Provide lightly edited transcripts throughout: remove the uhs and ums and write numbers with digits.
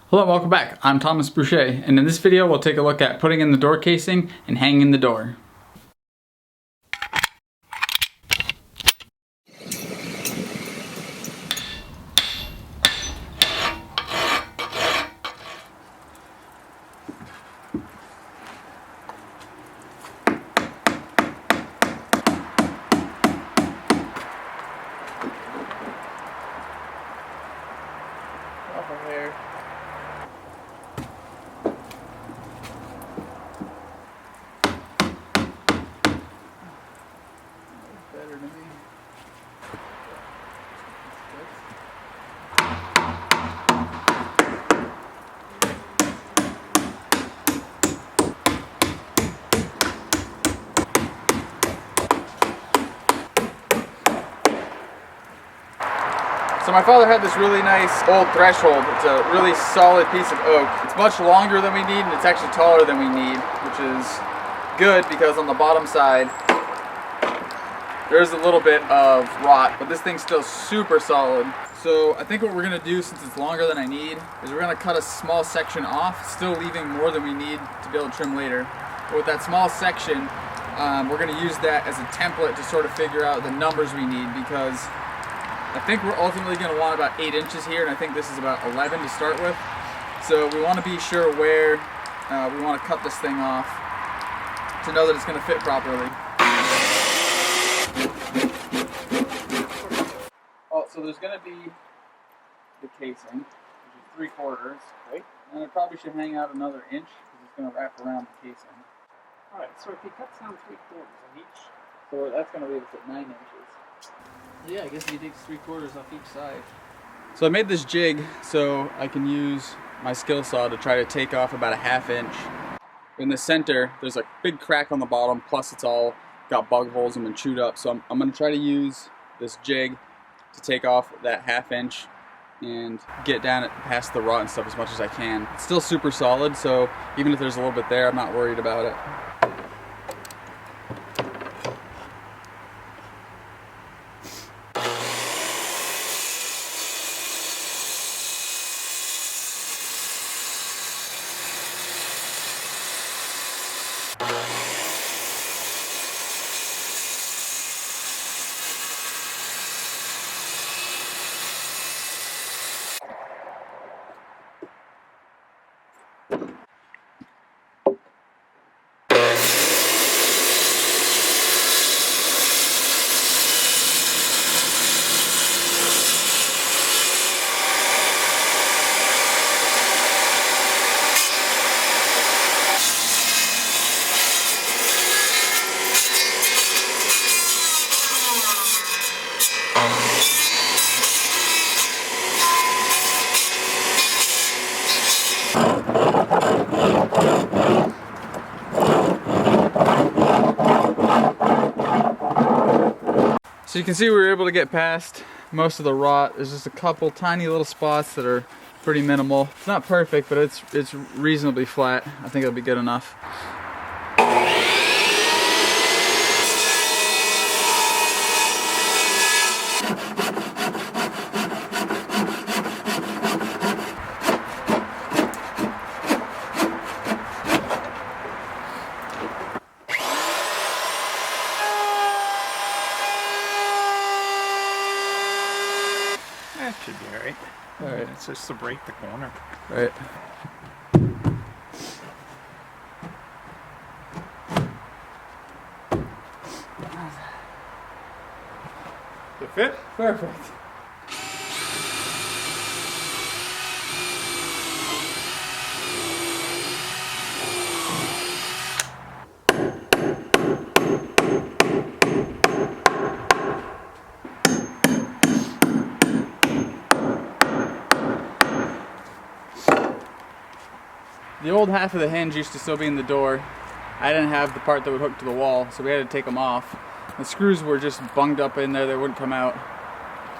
Hello and welcome back. I'm Thomas Boucher, and in this video we'll take a look at putting in the door casing and hanging the door. Over here. Better to me. So my father had this really nice old threshold. It's a really solid piece of oak. It's much longer than we need, and it's actually taller than we need, which is good because on the bottom side there's a little bit of rot, but this thing's still super solid. So I think what we're gonna do, since it's longer than I need, is we're gonna cut a small section off, still leaving more than we need to be able to trim later. But with that small section, we're gonna use that as a template to sort of figure out the numbers we need, because I think we're ultimately going to want about 8 inches here, and I think this is about 11 to start with. So we want to be sure where we want to cut this thing off to know that it's going to fit properly. Oh, so there's going to be the casing, which is 3/4, right? And it probably should hang out another inch because it's going to wrap around the casing. Alright, so if he cuts down 3/4 on each, So that's going to leave us at 9 inches. Yeah, I guess he takes 3/4 off each side. So I made this jig so I can use my skill saw to try to take off about a 1/2 inch. In the center, there's a big crack on the bottom, plus it's all got bug holes and been chewed up. So I'm going to try to use this jig to take off that 1/2 inch and get down past the rot and stuff as much as I can. It's still super solid, so even if there's a little bit there, I'm not worried about it. So you can see we were able to get past most of the rot. There's just a couple tiny little spots that are pretty minimal. It's not perfect, but it's reasonably flat. I think it'll be good enough. that should be alright. Alright. It's just to break the corner. Right. The fit? Perfect. The old half of the hinge used to still be in the door. I didn't have the part that would hook to the wall, so we had to take them off. The screws were just bunged up in there, they wouldn't come out.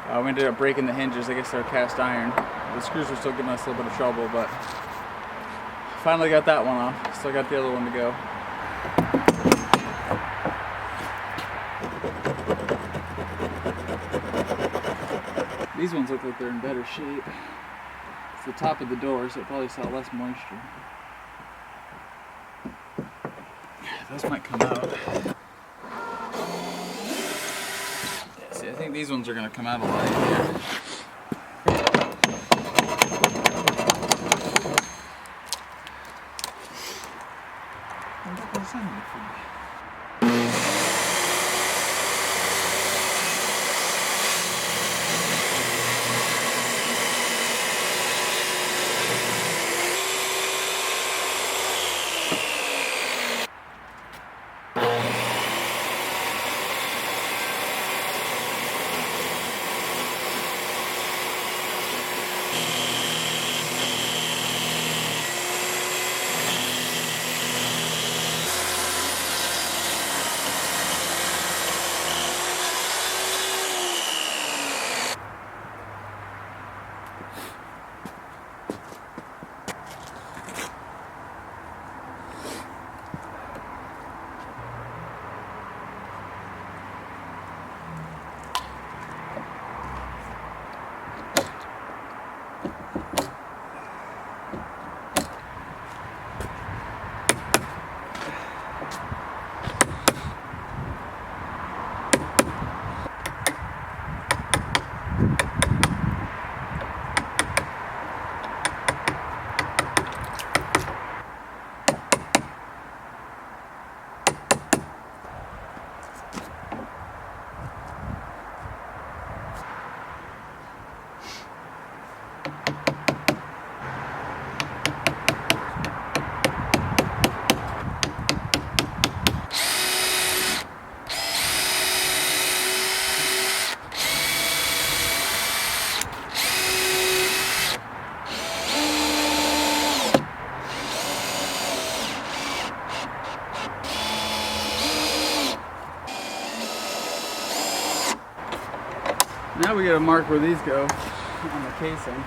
We ended up breaking the hinges. I guess they're cast iron. The screws were still giving us a little bit of trouble, but finally got that one off. Still got the other one to go. These ones look like they're in better shape. the top of the door, so it probably saw less moisture. Those might come out. Yeah, see, I think these ones are going to come out a lot easier. Now we gotta mark where these go on the casing.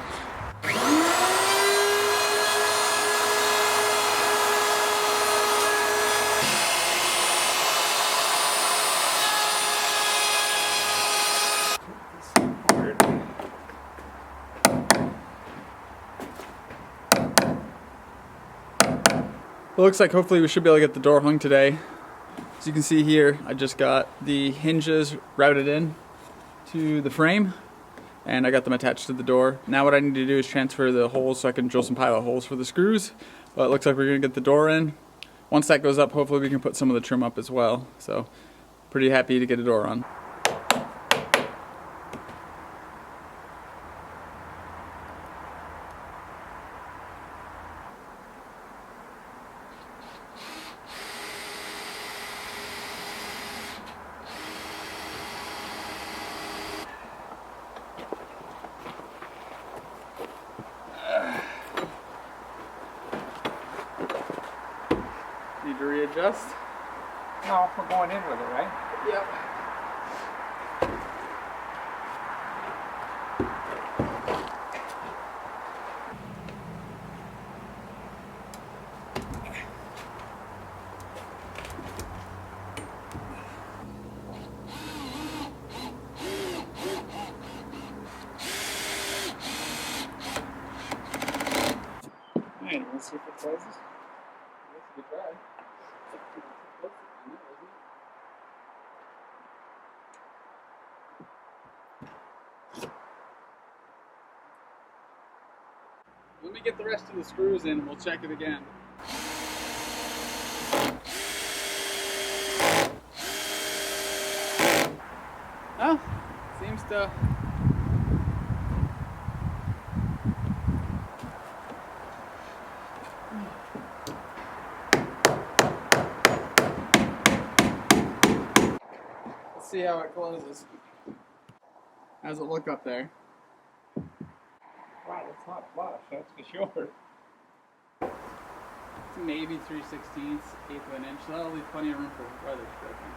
It looks like hopefully we should be able to get the door hung today. As you can see here, I just got the hinges routed in to the frame and I got them attached to the door. Now what I need to do is transfer the holes so I can drill some pilot holes for the screws. But it looks like we're gonna get the door in. Once that goes up, hopefully we can put some of the trim up as well. So pretty happy to get a door on. Need to readjust? No, we're going in with it, right? Yep. Alright, let's see if it closes. That's a good try. Let me get the rest of the screws in and we'll check it again. Oh, seems to... Let's see how it closes. How's it look up there? Wow, it's not flush, that's for sure. It's maybe 3/16, eighth of an inch. So that'll leave plenty of room for weather stripping.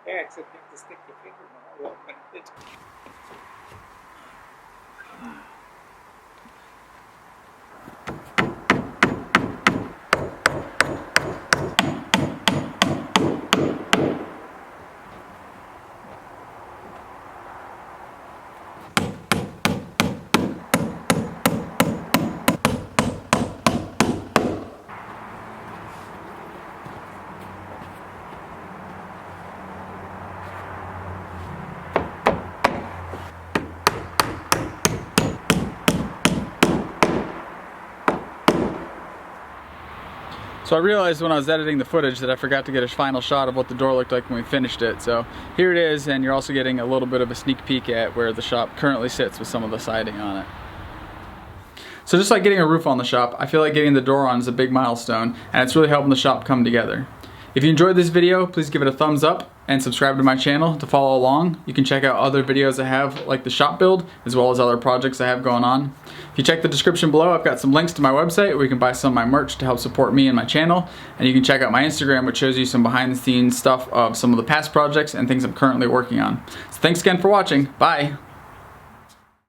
Yeah, except you have to stick your finger in all open it. So I realized when I was editing the footage that I forgot to get a final shot of what the door looked like when we finished it. So here it is, and you're also getting a little bit of a sneak peek at where the shop currently sits with some of the siding on it. So just like getting a roof on the shop, I feel like getting the door on is a big milestone, and it's really helping the shop come together. If you enjoyed this video, please give it a thumbs up and subscribe to my channel to follow along. You can check out other videos I have, like the shop build, as well as other projects I have going on. If you check the description below, I've got some links to my website where you can buy some of my merch to help support me and my channel. And you can check out my Instagram, which shows you some behind the scenes stuff of some of the past projects and things I'm currently working on. So thanks again for watching. Bye.